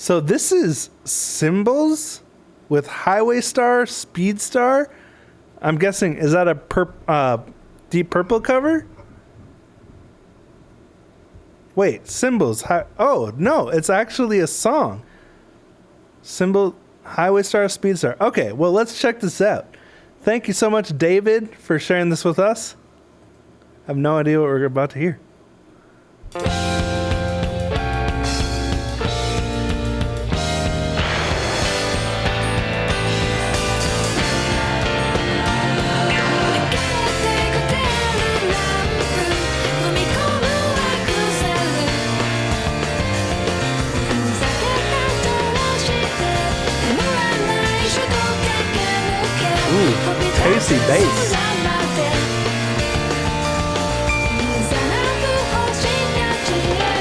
So this is Cymbals with Highway Star, Speed Star. I'm guessing, is that a Deep Purple cover? Wait, Cymbals. Oh, no, it's actually a song. Highway Star, Speed Star. Okay, well, let's check this out. Thank you so much, David, for sharing this with us. I have no idea what we're about to hear. Tasty bass.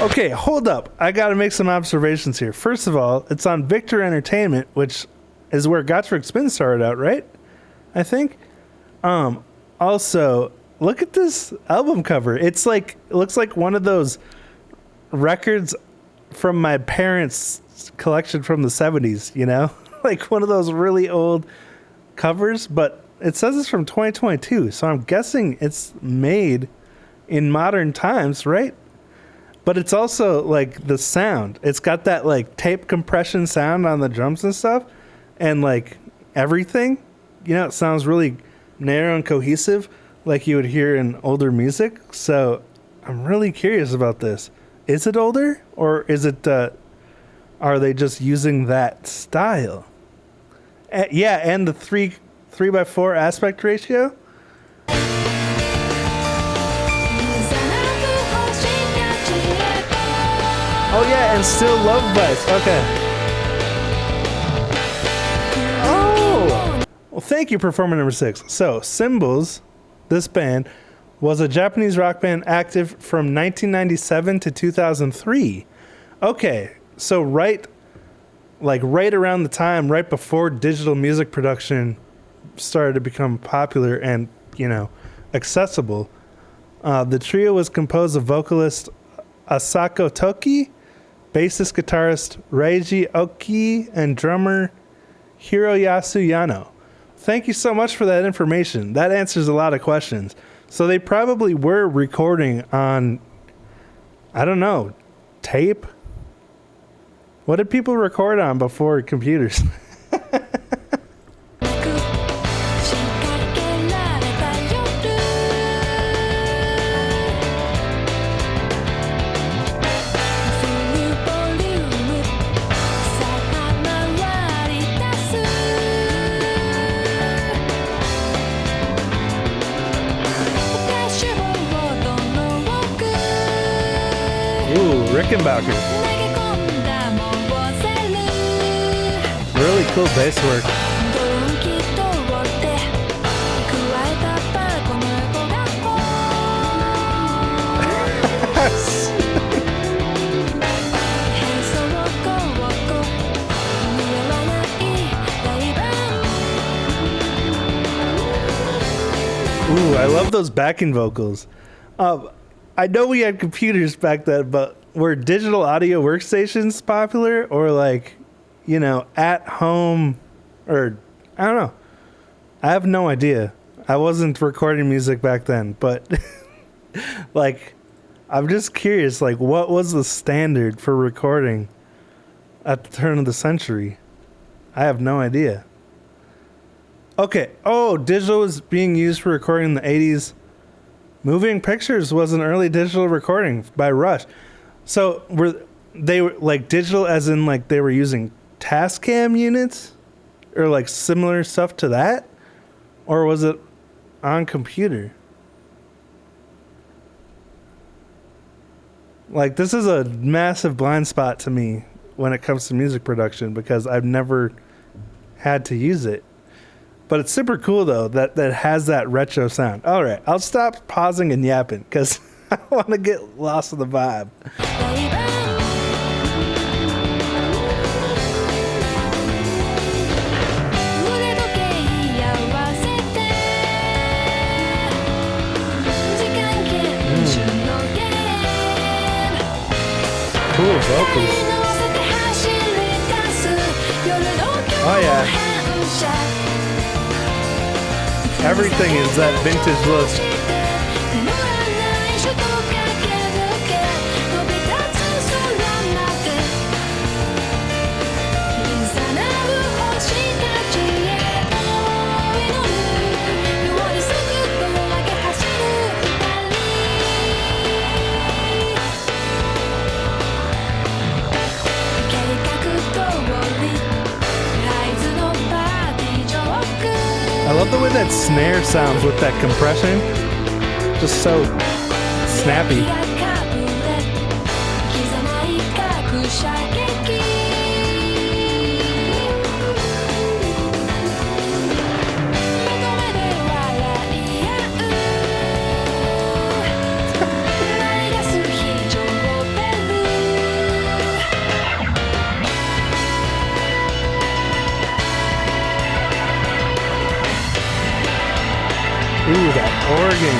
Okay, hold up. I gotta make some observations here. First of all, it's on Victor Entertainment, which is where Gottschalk Spin started out, right? I think. Also, look at this album cover. It looks like one of those records from my parents' collection from the 70s, you know? Like one of those really old covers, but it says it's from 2022, so I'm guessing it's made in modern times, right? But it's also like the sound. It's got that like tape compression sound on the drums and stuff, and like everything, you know, it sounds really narrow and cohesive like you would hear in older music. So I'm really curious about this. Is it older, or is it are they just using that style? Yeah, and the 3:4 aspect ratio. Oh yeah, and still love Vice. Okay. Oh! Well, thank you, performer number 6. So, Cymbals, this band, was a Japanese rock band active from 1997 to 2003. Okay, so right around the time, right before digital music production started to become popular and, you know, accessible, the trio was composed of vocalist Asako Toki, bassist guitarist Reiji Oki, and drummer Hiroyasu Yano. Thank you so much for that information. That answers a lot of questions. So they probably were recording on, I don't know, tape? What did people record on before computers? Rickenbacker. Really cool bass work. Ooh, I love those backing vocals. I know we had computers back then, but were digital audio workstations popular, or like, you know, at home, or I don't know. I have no idea. I wasn't recording music back then, but like, I'm just curious, like, what was the standard for recording at the turn of the century? I have no idea. Okay. Oh, digital was being used for recording in the 80s. Moving Pictures was an early digital recording by Rush. So they were like digital as in like they were using Tascam units or like similar stuff to that? Or was it on computer? Like, this is a massive blind spot to me when it comes to music production because I've never had to use it. But it's super cool, though, that has that retro sound. All right, I'll stop pausing and yapping because I want to get lost in the vibe. Cool vocals. Oh yeah. Everything is that vintage look. I love the way that snare sounds with that compression. Just so snappy. Ooh, that organ.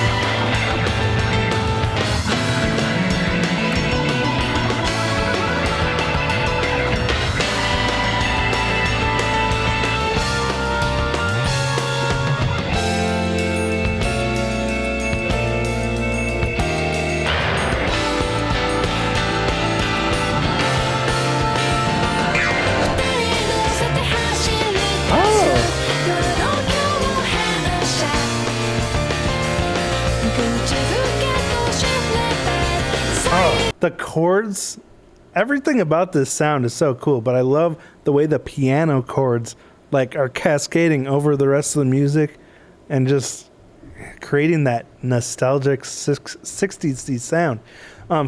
The chords, everything about this sound is so cool, but I love the way the piano chords like are cascading over the rest of the music and just creating that nostalgic 60s sound.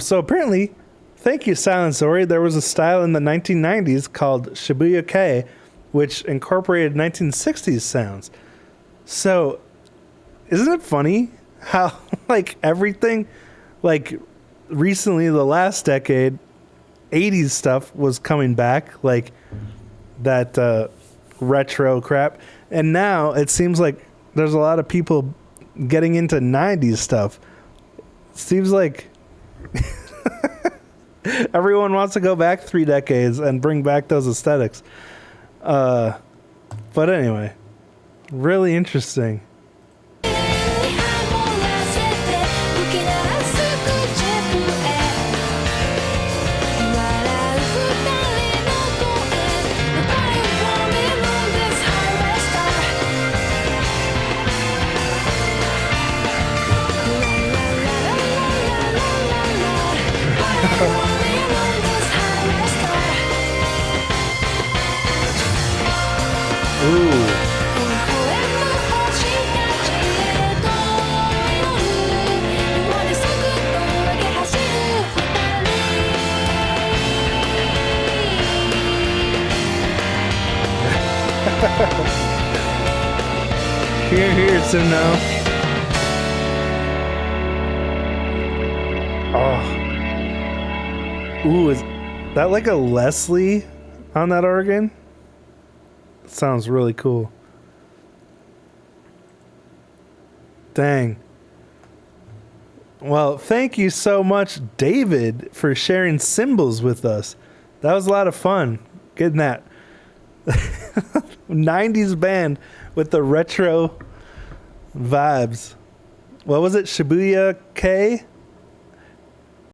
So apparently, thank you, Silent Story, there was a style in the 1990s called Shibuya Kei, which incorporated 1960s sounds. So, isn't it funny how like everything, like recently the last decade 80s stuff was coming back, like that retro crap, and now it seems like there's a lot of people getting into 90s stuff. Seems like everyone wants to go back 3 decades and bring back those aesthetics. But anyway, really interesting. Ooh. Here, so no. Oh. Ooh, is that like a Leslie on that organ? Sounds really cool. Dang. Well, thank you so much, David, for sharing Cymbals with us. That was a lot of fun getting that 90s band with the retro vibes. What was it? Shibuya Kei?